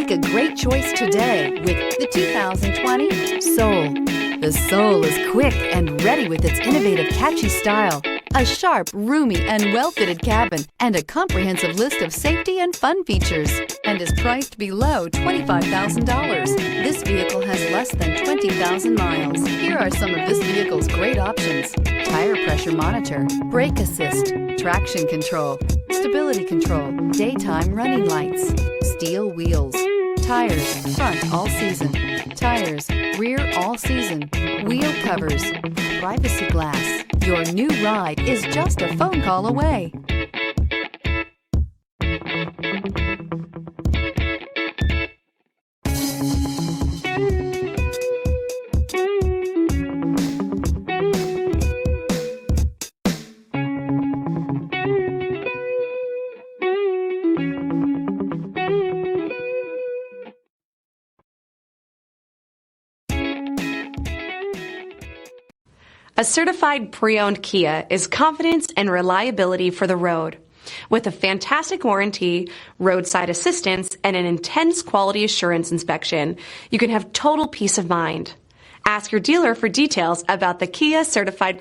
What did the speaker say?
Make a great choice today with the 2020 Soul. The Soul is quick and ready with its innovative, catchy style, a sharp, roomy, and well-fitted cabin, and a comprehensive list of safety and fun features, and is priced below $25,000. This vehicle has less than 20,000 miles. Here are some of this vehicle's great options: tire pressure monitor, brake assist, traction control, stability control, daytime running lights, steel wheels, tires front all season, tires rear all season, wheel covers, privacy glass. Your new ride is just a phone call away. A certified pre-owned Kia is confidence and reliability for the road. With a fantastic warranty, roadside assistance, and an intense quality assurance inspection, you can have total peace of mind. Ask your dealer for details about the Kia Certified